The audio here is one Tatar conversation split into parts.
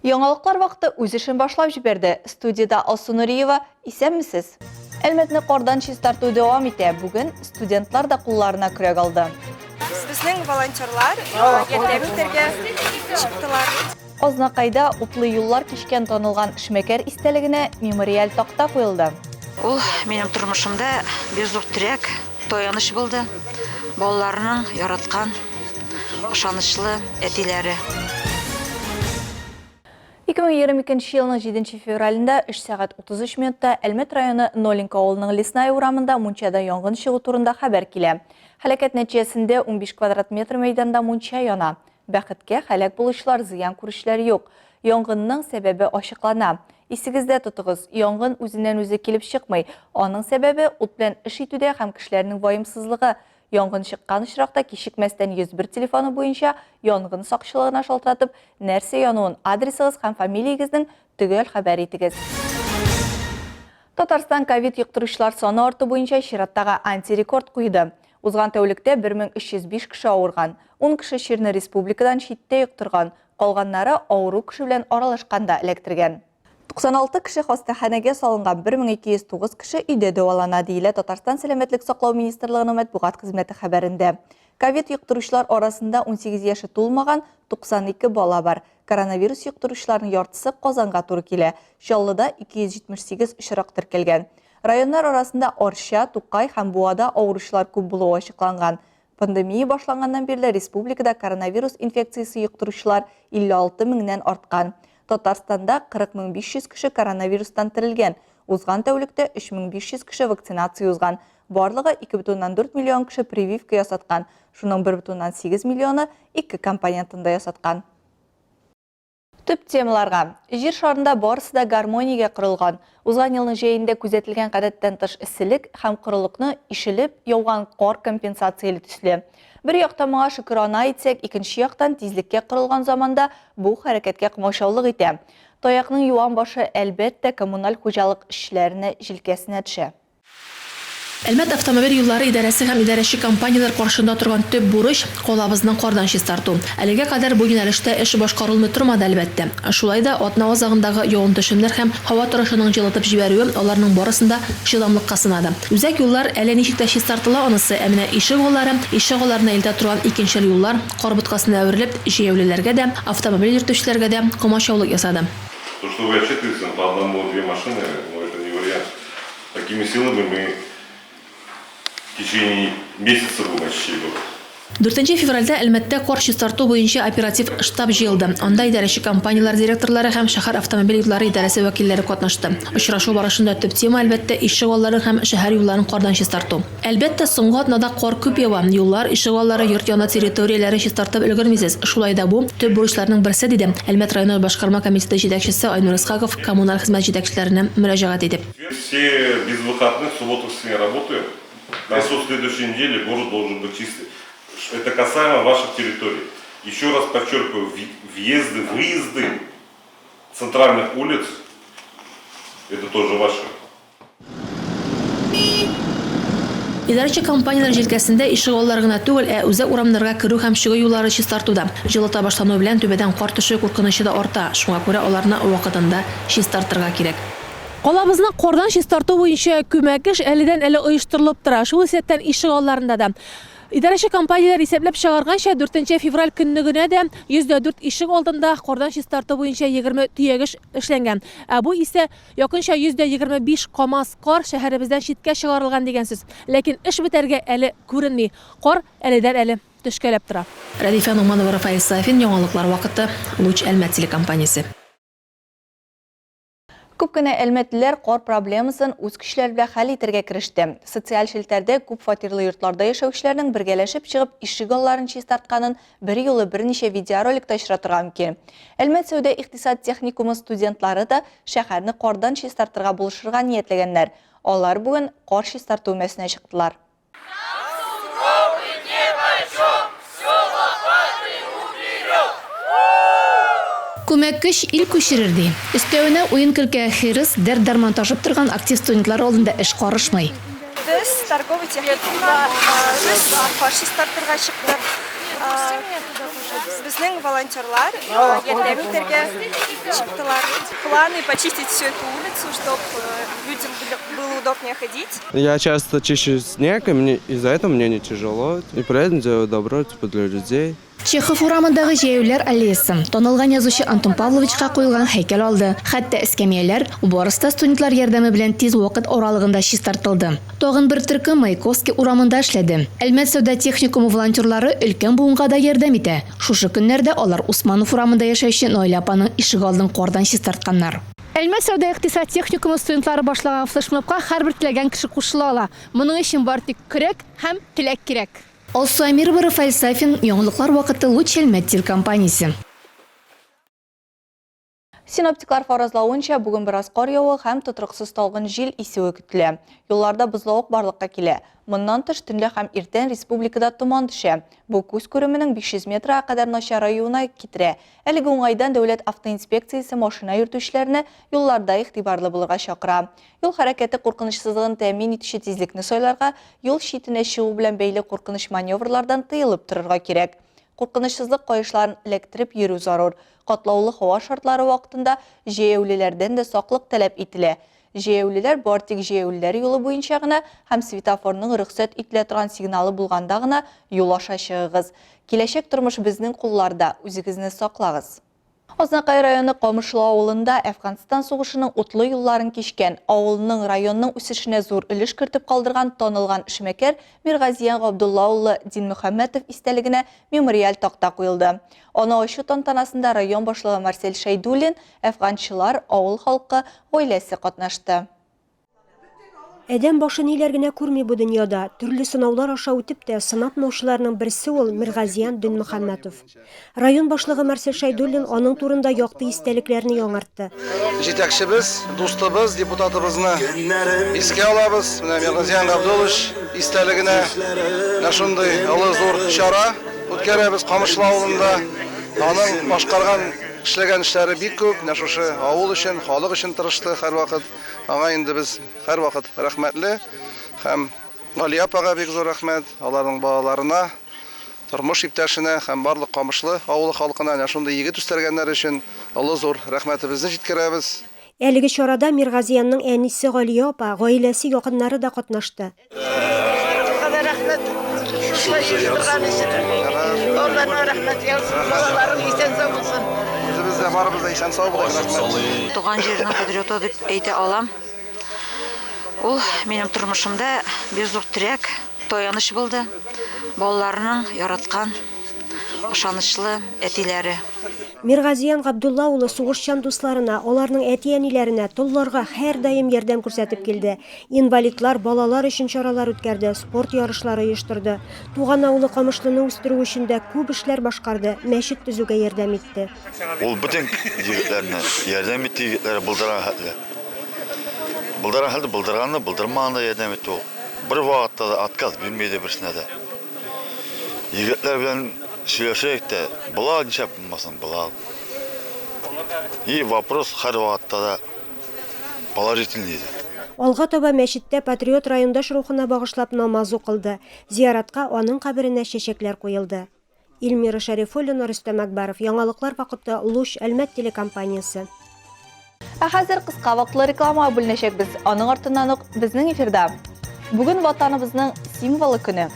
Яңалыклар вакыты үз эшен башлап җибәрде. Студияда Алсу Нуриева, исәнмесез? Әлмәтне кордан чистарту дәвам итә. Бүген студентлар да кулларына көрәк алды. Безнең волонтерлар ярдәм итәргә чыктылар. Азнакайда утлы юллар кичкән танылган эшмәкәр истәлегенә мемориаль такта куелды. Ул минем тормышымда бер зур терәк, таяныч булды. Балаларның яраткан, ышанычлы әтиләре. 2022 елның 7 февралендә 3 сәгать 33 минутта Әлмәт районы Нолинка авылының Лесная урамында мунчада янгын чыгу турында хәбәр килә. Һәлакәт нәтиҗәсендә 15 квадрат метр мәйданда мунча яна. Бәхеткә һәлак булучылар, зыян күрүчеләр юк. Янгынның сәбәбе ачыклана. Исегездә тотыгыз, янгын үзеннән-үзе килеп чыкмый. Аның сәбәбе ут белән эш итүдә һәм кешеләрнең ваемсызлыгы. Янгын чыккан очракта кичекмәстән 101 телефоны буенча янгын сакчылыгына шалтыратып, нәрсә януын, адресыгыз һәм фамилиягезнең төгәл хәбәр итегез. Татарстан ковид йоктыручылар саны арты буенча чираттагы антирекорд куйды. Узган тәүлектә 1305 кеше авырган, 10 кеше чирне республикадан читтә йоктырган, калганнары авыру кеше белән аралашканда электергән. 96 кеше хастаханәгә салынган, 1209 кеше өйдә дәвалана, диелә Татарстан сәламәтлек саклау министрлыгының матбугат хезмәте хәбәрендә. Ковид йоктыручылар арасында 18 яше тулмаган 92 бала бар. Коронавирус йоктыручыларның яртысы Казанга туры килә. Чаллыда 278 очрак теркәлгән. Районнар арасында Арча, Тукай һәм Буада авыручылар күп булуы ачыкланган. Пандемия башланганнан бирле республикада коронавирус инфекциясы йоктыручылар 56 меңнән арткан. Татарстанда 40500 кеше коронавирустан терелгән. Узган тәүлектә 3500 кеше вакцинация узган. Барлыгы 2,4 миллион кеше прививка ясаткан. Шуның 1,8 миллионы 2 компонентында ясаткан. Төп темаларга. Җир шарында барысы да гармониягә корылган. Узган елның җәендә күзәтелгән гадәттән тыш исселек һәм корылыкны ишелеп яуган кар компенсацияле төсле. Бер якта моңа шөкранә итсәк, икенче яктан тизлеккә корылган заманда бу хәрәкәткә комачаулык итә. Таякның юан башы әлбәттә коммуналь хуҗалык эшләренә җилкәсенә төшә. Әлмәт автомобиль юллары идарәсе һәм идарәче компаниялар каршында торган төп бурыч калабызның кардан чистарту. Әлегә кадәр бу юнәлештә эш башкарылмый тормады әлбәттә. Шулай да атна азагындагы явым-төшемнәр һәм һава торышының җылытып җибәрүе аларның барысында чыдамлыкка сынады. Үзәк юллар әле ничек тә чистартыла, анысы әминә ишек аларына илтә торган икенче юллар кар боткасына әверелеп, җәяүлеләргә дә, автомобиль йөртүчеләргә дә комачаулык ясады. То, что вы отчитываетесь по одному-две машины, но это не вариант. Такими силами мы в течение месяца будем очищать город. 4 февральдә Әлмәттә кар чистарту буенча оператив штаб җыелды. Анда идарәче компаниялар директорлары һәм шәһәр автомобиль юллары идарәсе вәкилләре катнашты. Очрашу барышында төп тема әлбәттә ишек аллары һәм шәһәр юлларын кардан чистарту. Әлбәттә соңгы атнада кар күп ява, юллар, ишек аллары, йорт яна территорияләре чистартып өлгермисез. Шулай да бу төп бурычларның берсе диде. Әлмәт районы башкарма комитеты җитәкчесе Айнур Исхаков коммуналь хезмәт җитәкчеләренә мөрәҗәгать итеп. Все без выходных, в субботу все работаем. К концу следующей недели город должен быть чистый. Это касаемо ваших территорий. Еще раз подчеркиваю, въезды, выезды центральных улиц, это тоже ваше. Идарәче компаниялар җилкәсендә ишек аллары гына түгел, үзәк урамнарга керү һәм чыгу юллары чистартуда. Җылыта башлану белән түбәдән кар төшү куркынычы да арта. Шуңа күрә аларны вакытында чистартырга кирәк. Калабызны кардан чистарту буенча күмәк эш әледән-әле оештырылып тора. Шул исәптән ишек алларында да идарәче компаниялар исәпләп чыгарганча 4 февраль көннегенә дә 104 ишек алдында кардан чистарту буенча 20 төягеш эшләнгән. Бу исә якынча 125 КАМАЗ кар шәһәребездән читкә чыгарылган дигән сүз. Ләкин эш бетәргә әле күренми. Кар әледән-әле төшкәләп тора. Радифа Нуманова, Рафаил Сафин, яңалыклар вакыты, Луч Әлмәт телекомпаниясе. Күп кенә әлмәтлеләр кар проблемасын үз көчләре белән хәл итәргә кереште. Социаль челтәрдә күп фатирлы йортларда яшәүчеләрнең бергәләшеп чыгып ишек алларын чистартканын бер юлы берничә видеороликта очратырга мөмкин. Әлмәт сәүдә ихтисад техникумы студентлары да шәһәрне кардан чистартырга булышырга ниятләгәннәр. Алар бүген кар чистарту мәсенә чыктылар. Күмәк көч ил күчерер ди. Өстәвенә уен көлкә хирыс дәрт-дарман ташып торган актив студентлар алдында эш карышмый. Без торговый техникумда кар чистартырга чыктык. Безнең волонтерлар ярдәм итәргә чыктылар. Планы почистить всю эту улицу, чтобы людям было удобнее ходить. Я часто чищу снег, и из-за этого мне не тяжело. И при этом делаю добро для людей. Чехов урамындагы җәяүләр аллеясы танылган язучы Антон Павловичка куелган һәйкәл алды. Хәтта эскәмияләр барыста студентлар ярдәме белән тиз вакыт аралыгында чистартылды. Тагын бер төркем Маяковский урамында эшләде. Әлмәт сәүдә техникумы волонтерлары өлкән буынга да ярдәм итә. Шушы көннәрдә алар Усманов урамында яшәүче Наилә апаның ишек алдын кардан чистартканнар. Әлмәт сәүдә икътисад техникумы студентлары башлаган флешмобка һәрбер теләгән кеше кушыла ала. Моның өчен бар тик көрәк һәм теләк кирәк. Алсу Амирова, Фәлсафин, яңалыклар вакыты Луч Әлмәт телекомпаниясе. Синоптиклар фаразлауынча, бүген бераз кар явуы һәм тотрыксыз талгын җил исүе көтелә. Юлларда бозлавык барлыкка килә. Моннан тыш төнлә һәм иртән республикада томан төшә. Бу күз күременең 500 метрга кадәр начараюына китерә. Әлеге уңайдан дәүләт автоинспекциясе машина йөртүчеләрне юлларда игътибарлы булырга чакыра. Юл хәрәкәте куркынычсызлыгын тәэмин итүче тизлекне сайларга, юл читенә чыгу белән бәйле куркыныч маневрлардан тыелып торырга кирәк. Куркынычсызлык кайышларын эләктереп йөрү зарур. Катлаулы һава шартлары вакытында җәяүлеләрдән дә саклык таләп ителә. Җәяүлеләр бар тик җәяүлеләр юлы буенча гына һәм светофорның рөхсәт ителә торган сигналы булганда гына юл аша чыгыгыз. Киләчәк тормыш безнең кулларда, үзегезне саклагыз. Азнакай районы Камышлы авылында Әфганстан сугышының утлы юлларын кичкән, авылның районның үсешенә зур өлеш кертеп калдырган танылган эшмәкәр Миргазиян Габдулла улы Динмөхәммәтов истәлегенә мемориаль такта куелды. Аны ачу тантанасында район башлыгы Марсель Шәйдуллин, әфганчылар, авыл халкы, гаиләсе катнашты. Әдәм башы ниләр генә күрми бу дөньяда. Төрле сынаулар аша үтеп тә сынатмаучыларның берсе ул Миргазиян Динмөхәммәтов. Район башлыгы Марсель Шәйдуллин аның турында якты истәлекләрне яңартты. Җитәкчебез, дустыбыз, депутатыбызны искә алабыз. Менә Миргазиян Габдуллович истәлегенә шундый олы зур чара үткәрәбез Камышлы авылында. Аның башкарган эшләгән эшләре бик күп. Менә шушы авыл өчен, халык өчен тырышты һәрвакыт. Аңа инде без һәрвакыт рәхмәтле һәм Галия апага бик зур рәхмәт. Аларның балаларына, тормыш иптәшенә һәм барлык Камышлы авылы халкына менә шундый егет үстергәннәр өчен олы зур рәхмәтебезне җиткерәбез. Әлеге чарада Миргазиянның әнисе Галия апа, гаиләсе, якыннары да катнашты. Үзебез дә барыбыз да исән сау булыйк. Туган җирнең патриоты дип әйтә алам. Ул минем тормышымда бик зур терәк, таяныч булды. Балаларның яраткан, ышанычлы әтиләре. Миргазиян Габдулла улы сугышчан дусларына, аларның әти-әниләренә, толларга һәр даим ярдәм күрсәтеп килде. Инвалидлар, балалар өчен чаралар үткәрде, спорт ярышлары оештырды. Туган авылы Камышлыны үстерү өчен дә күп эшләр башкарды, мәчет төзүгә ярдәм итте. Ул бүтән егетләрне ярдәм итте, егетләр булдыра хәтле. Булдыра хәтле, булдырганны, булдырмаганда ярдәм итте ул. Бер вакытта да отказ бирмәде берсенә дә. Егетләр белән сөйләшәк тә, була ничә булмасын, була. И вопрос һәр вакытта да положительный. Алга таба мәчеттә патриот райондаш рухына багышлап намаз укылды. Зияратка аның каберенә чәчәкләр куелды. Илмира Шәрифуллина, Рөстәм Әкбәров, яңалыклар вакыты Луч Әлмәт телекомпаниясе. Хәзер кыска вакытлы реклама бүленәчәкбез. Аның артыннан ук безнең эфирда. Бүген ватаныбызның символы көне.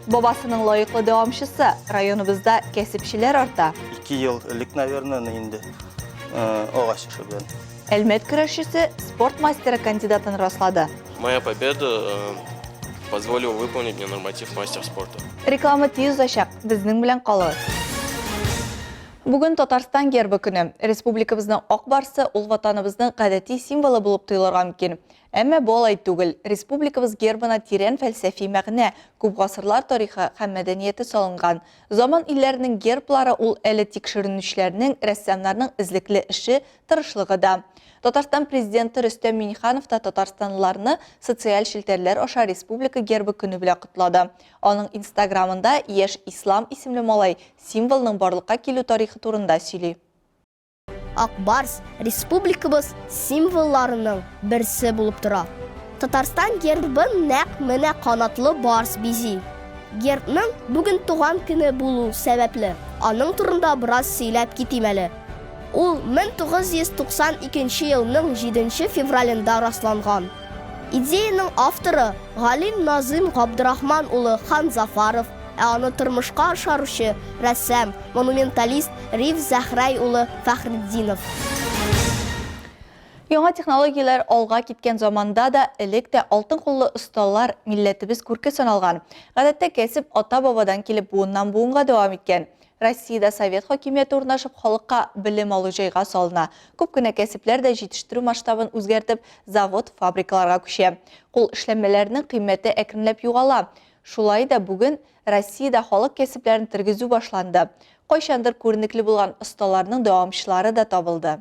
Бабасының лайыклы дәвамчысы районыбызда кәсепчеләр арта. 2 ел элек, наверное, инде агач эше белән. Әлмәт көрәшчесе спорт мастеры кандидатын раслады. Моя победа позволила выполнить мне норматив мастер спорта. Реклама тиз узачак. Безнең белән калыгыз. Бүген Татарстан гербы көне. Республикабызның ак барсы ул ватаныбызның гадәти символы булып тоелырга мөмкин. Әмма бу алай түгел. Республикабыз гербына тирән фәлсәфи мәгънә, күп гасырлар тарихы һәм мәдәнияте салынган. Заман илләренең герблары ул әле тикшеренүчеләрнең, рәссамнарның эзлекле эше, тырышлыгы да. Татарстан президенты Рөстәм Миңнеханов та татарстанлыларны социаль шелтәрләр аша республика гербы көне белән котлады. Аның инстаграмында яшь Ислам исемле малай символның барлыкка килү тарихы турында сөйли. Акбарс республикабыз символларының берсе булып тора. Татарстан гербы нәкъ менә канатлы барс бизи. Гербның бүген туган көне булу сәбәпле аның турында біраз сөйләп китим әле. Ул 1992 елның 7 февралендә расланган. Идеяның авторы Галим Назым Габдрахман улы Ханзафаров, аны тормышка ашыручы рәссам, монументалист Риф Зәхрәй улы Фәхретдинов. Яңа технологиялар алга киткән заманда да элек тә алтын куллы осталар милләтебез күрке саналган. Гадәттә кәсеп ата-бабадан килеп буыннан буынга дәвам иткән. Россиядә совет хакимияте урнашып халыкка белем алу җайга салына. Күп кенә кәсепләр дә җитештерү масштабын үзгәртеп, завод, фабрикаларга күчә. Кул эшләнмәләренең кыйммәте әкренләп югала. Шулай да бүген Россиядә халык кәсепләрен тергезү башланды. Кайчандыр күренекле булган осталарның дәвамчылары да табылды.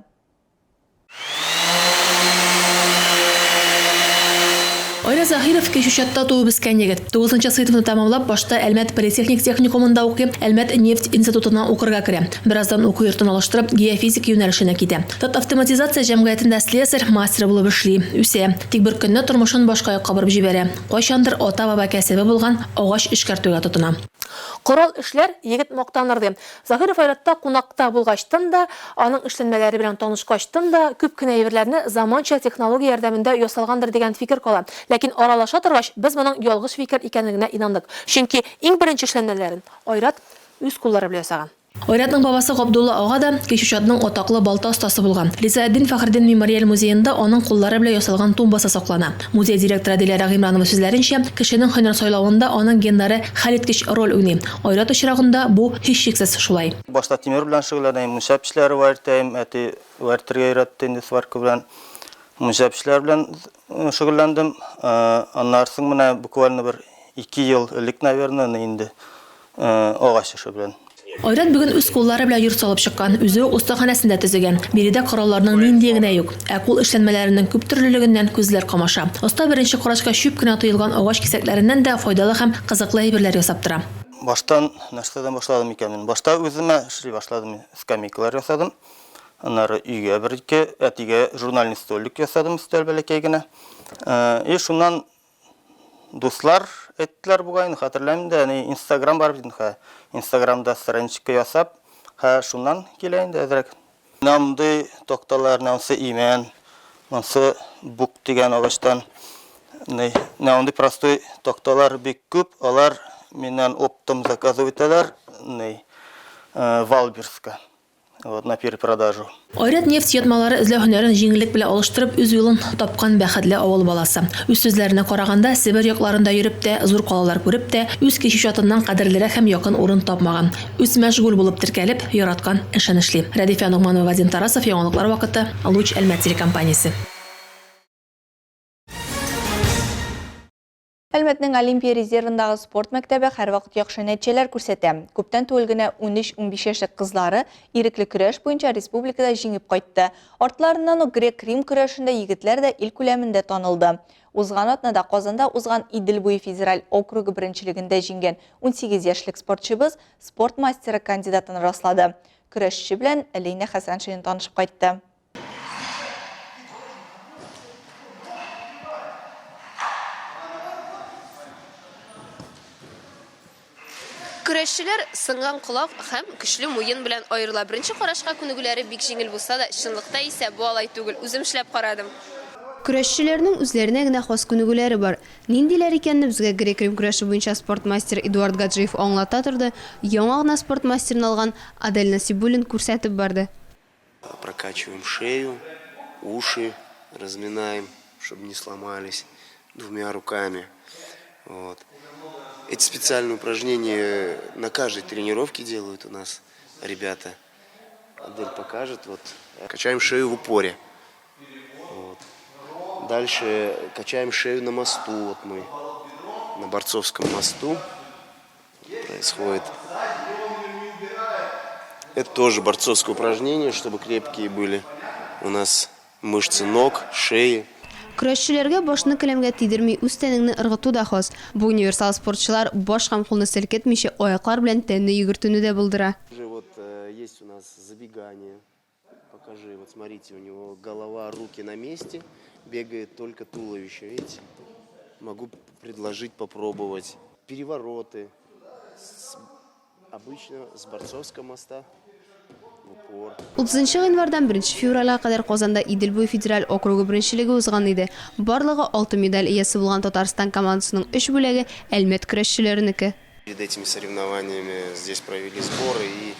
Ойра Захиров кешүчатта туып үскән егет. 9-нчы сыйныфны тәмамлап, башта Әлмәт политехник техникумында укый, Әлмәт нефть институтына укырга керә. Бераздан уку йортын алыштырып, геофизик юнәлешенә китә. Автоматизация җәмгыятендә слесарь мастер булып эшли, үсә. Тик бер көнне тормышын башка якка борып җибәрә. Кайчандыр ата-баба кәсебе булган агач эшкәртүгә тотына. Корал эшләр егет мактанырды. Захиров Айратта кунакта булгачтан да, аның эшләнмәләре белән танышкачтан да, күп кенә әйберләрне заманча технология ярдәмендә ясалгандыр дигән фикер кала. Ләкин аралаша торгач, без моның ялгыш фикер икәнлегенә инандык. Чөнки иң беренче эшләнмәләрен Айрат үз куллары белән ясаган. Айратның бабасы Габдулла ага да кешүчатның атаклы балта остасы булган. Ризаэддин Фәхреддин мемориаль музеенда аның куллары белән ясалган тумбасы саклана. Музей директоры Диләрә Гыймранова сүзләренчә, кешенең һөнәр сайлавында аның геннары хәлиткеч роль уйный. Айрат очрагында бу һичшиксез шулай. Башта тимер белән шөгыльләнәм, мунчап эшләре вартайм, әти вартырга өйрәтте, сварка белән мунчап эшләре белән шөгыльләндем. Аннан соң менә буквально бер 2 ел элек, наверное, инде агач эше белән. Айрат бүген үз куллары белән йорт салып чыккан, үзе устаханәсендә төзегән. Биредә коралларның нинди генә юк, ә кул эшләнмәләренең күп төрлелегеннән күзләр камаша. Оста беренче карашка шүп кенә тоелган агач кисәкләреннән дә файдалы һәм кызыклы әйберләр ясап тора. Баштан нәрсәдән башладым икән мин? Башта үземә эшли башладым, скамейкалар ясадым. Аннары өйгә бер-ике, әтигә журнальный столик ясадым, өстәл бәләкәй генә. И шуннан дуслар әйттеләр бугай, хәтерләмим дә, Instagram бар бит, Instagramда страничка ясап, шуннан килә инде әзрәк. Намды токталар, намсы имән, намсы бук дигән агачтан. Намды простой токталар бик күп, алар миннән оптом заказывать итәләр, Валберска. Вот на перепродажу. Айрат нефть ятмалары эзләү һөнәрен җиңеллек белән алыштырып, үз юлын тапкан бәхетле авыл баласы. Үз сүзләренә караганда, Сибир якларында йөреп тә, зур калалар күреп тә, үз кешүчатыннан кадерлерәк һәм якын урын тапмаган. Үз мәшгуль булып теркәлеп, яраткан эшен эшли. Радифа Нугманова, Вадим Тарасов, яңалыклар вакыты, Луч Әлмәт телекомпаниясе. Әлмәтнең Олимпия резервындагы спорт мәктәбе һәр вакыт яхшы нәтиҗәләр күрсәтә. Күптән түгел генә 13-15 яшьлек кызлары ирекле көрәш буенча республикада җиңеп кайтты. Артларыннан грек-рим көрәшендә егетләр дә ил күләмендә танылды. Узган атнада Казанда узган Идел буе федераль округы беренчелегендә җиңгән 18 яшьлек спортчыбыз спорт мастеры кандидатын раслады. Көрәшче белән Әлинә Хәсәншин танышып кайтты. Көрәшчеләр сынган колак һәм көчле муен белән аерыла. Беренче карашка күнегүләре бик җиңел булса да, чынлыкта исә бу алай түгел. Үзем эшләп карадым. Көрәшчеләрнең үзләренә генә хас күнегүләре бар. Ниндиләр икәнне безгә грек-рим көрәше буенча спорт мастер Эдуард Гаджиев аңлата торды. Яңа гына спорт мастерын алган Адель Насибуллин күрсәтеп барды. Прокачиваем шею, уши разминаем, чтобы не сломались двумя руками. Вот. Эти специальные упражнения на каждой тренировке делают у нас ребята. Адель покажет. Вот. Качаем шею в упоре. Вот. Дальше качаем шею на мосту. Вот мы на Борцовском мосту происходит. Это тоже борцовское упражнение, чтобы крепкие были у нас мышцы ног, шеи. Көрәшчеләргә башны келәмгә тидерми үз тәнеңне ыргыту да хас. Бу универсал спортчылар баш һәм кулны селкетмичә аяклар белән тәнне йөгертүне дә булдыра. Вот есть у нас забегание. Покажи, вот смотрите, у него голова, руки на месте, бегает только туловище, видите? Могу предложить попробовать. Перевороты, обычно с Борцовского моста в упор. 30 январдан 1 февральга кадәр Казанда Идел буе федераль округы беренчелеге узган иде. Барлыгы 6 медаль иясе булган Татарстан командасының 3 бүләге Әлмәт көрәшчеләренеке. Перед этими соревнованиями здесь провели сборы и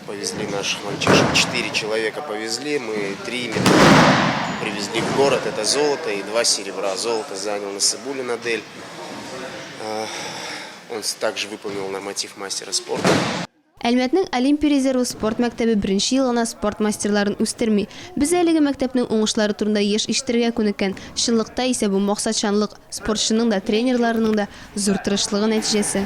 повезли наших мальчишек. 4 человека повезли, мы 3 медали привезли в город. Это золото и 2 серебра. Золото занял Насыбулин Адель. Он также выполнил норматив мастера спорта. Әлмәтнең Олимпия резервы спорт мәктәбе беренче елына спорт мастерларын үстерми. Без әлеге мәктәпнең уңышлары турында еш ишетергә күнеккән. Чынлыкта исә бу максатчанлык спортчының да тренерларының да зур тырышлыгы нәтиҗәсе.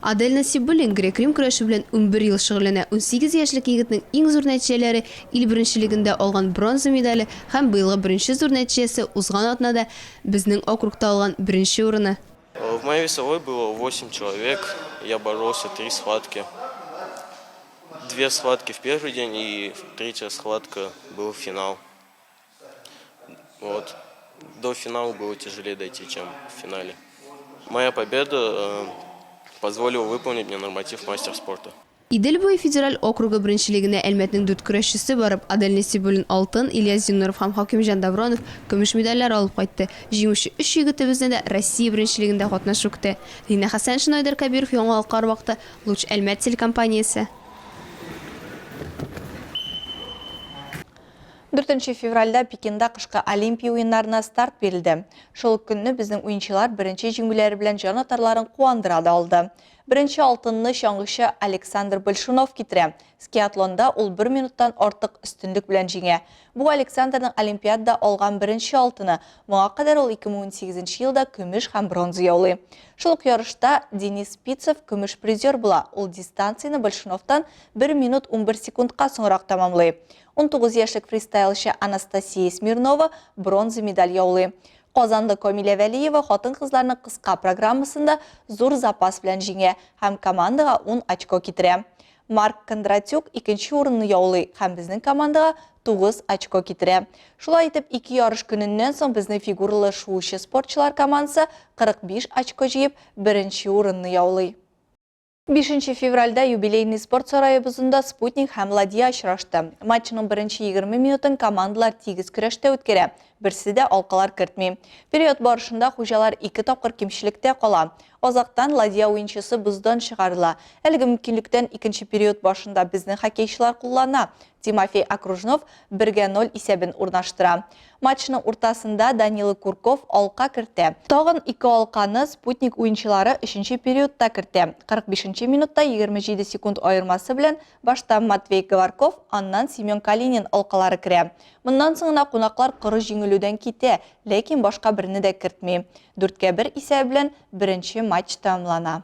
Адель Насибуллин грек-рим көрәше белән 11 ел шөгыльләнә. 18 яшьлек егетнең иң зур нәтиҗәләре ил беренчелегендә алган бронза медале һәм быелгы беренче зур нәтиҗәсе узган атнада безнең округта алган беренче урыны. В моей весовой было 8 человек, я боролся 3 схватки. 2 схватки в первый день и 3-я схватка был финал. Вот. До финала было тяжелее дойти, чем в финале. Моя победа позволила выполнить мне норматив мастер спорта. Идел буе федераль округы беренчелегенә Әлмәтнең 4 көрәшчесе барып, Адель Насибуллин алтын, Ильяс Зиннуров һәм Хакимҗан Давронов көмеш медальләр алып кайтты. Җиңүче 3 егетебезнең дә Россия беренчелегендә катнашу көтә. Лина Хәсән, Шнойдер Кабиров, Яңалыклар вакыты, Луч Әлмәт телекомпаниясе. 4 февральда Пекинда кышкы Олимпия уеннарына старт берилде. Шул көнне безнең уенчылар беренче җиңүләре белән җанатарларын куандыра да алды. Беренче алтынны чаңгычы Александр Большунов китерә. Скиатлонда ул 1 минуттан артык өстенлек белән җиңә. Бу Александрның Олимпиадада алган беренче алтыны. Моңа кадәр ул 2018 елда көмеш һәм бронза яулый. Шул ук ярышта Денис Спицев көмеш призер була. Ул дистанцияны Большуновтан 1 минут 11 секундка соңрак тамамлый. 19 яшьлек фристайлчы Анастасия Смирнова бронза медаль яулый. Казанда Камиля Вәлиева хатын-кызларның кыска программасында зур запас белән җиңә һәм командага 10 очко китерә. Марк Кондратюк 2нче урынны яулый һәм безнең командага 9 очко китерә. Шулай итеп, 2 ярыш көненнән соң безнең фигуралы шуучы спортчылар командасы 45 очко җыеп 1нче урынны яулый. 5 февральда юбилейный спорт сарайыбызында Спутник һәм Ладья очрашты. Матчның беренче 20 минутын командалар тигез көрәштә үткәрә. Берсе дә алкалар кертми. Период барышында хуҗалар 2 тапкыр кимчелектә кала. Азактан Ладья уенчысы буздан чыгарыла. Әлеге мөмкинлектән 2нче период башында безнең хоккейчылар куллана. Тимофей Окружнов 1-0 исәбен урнаштыра. Матчның уртасында Данила Курков алка кертә. Тагын 2 алканы Спутник уенчылары 3нче периодта кертә. 45нче минутта 27 секунд аермасы белән башта Матвей Говорков, аннан Семен Калинин алкалары керә. Моннан соңына кунаклар коры җиңелүдән китә, ләкин башка берне дә кертми. 4-1 исәбе белән беренче матч тәмамлана.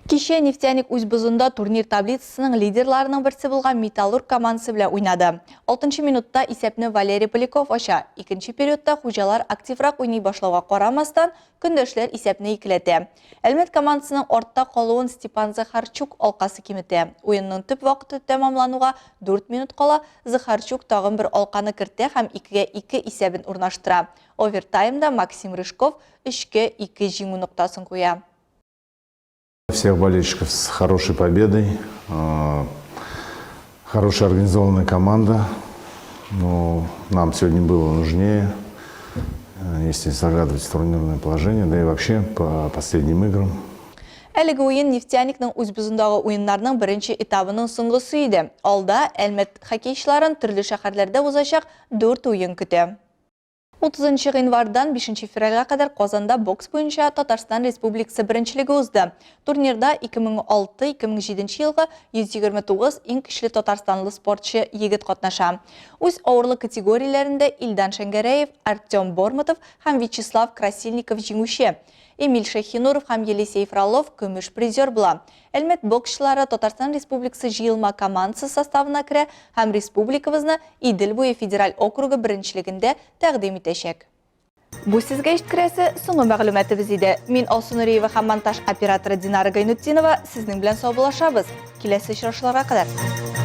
Кичә Нефтяник Үзбузында турнир таблицасының лидерларының берсе булган Металлург командасы белән уйнады. 6нчы минутта исәпне Валерий Поляков ача. 2нче периодта хуҗалар активрак уйный башлауга карамастан, көндәшләр исәпне икеләтә. Әлмәт командасының артта калуын Степан Захарчук алкасы киметә. Уенның төп вакыты тәмамлануга 4 минут кала, Захарчук тагын бер алканы кертә һәм 2-2 исәбен урнаштыра. Овертаймда Максим Рыжков 3-2 җиңү ноктасын куя. Всех болельщиков с хорошей победой, хорошая организованная команда, но нам сегодня было нужнее, если заглядывать в турнирное положение, да и вообще по последним играм. Әлеге уен Нефтяникның Үзбузындагы уеннарның беренче этабының соңгысы иде. Алда Әлмәт хоккейчыларын төрле шәһәрләрдә узачак 4 уен көтә. 30 январдан 5 февральгә кадәр Казанда бокс буенча Татарстан Республикасы беренчелеге узды. Турнирда 2006-2007 елгы 129 иң көчле татарстанлы спортчы егет катнаша. Үз авырлык категорияләрендә Илдан Шәңгәрәев, Артем Борматов һәм Вячеслав Красильников җиңүче. Эмиль Шахинуров һәм Елисей Фролов көмеш призер була. Әлмәт боксчылары Татарстан Республикасы җыелма командасы составына керә һәм республикабызны Идел буе федераль округы беренчелегендә тәкъдим итәчәк. Бу сезгә җиткерәсе соңгы мәгълүматыбыз иде. Мин Алсу Нуриева һәм монтаж операторы Динара Гайнутдинова сезнең белән саубуллашабыз. Киләсе очрашуларга кадәр.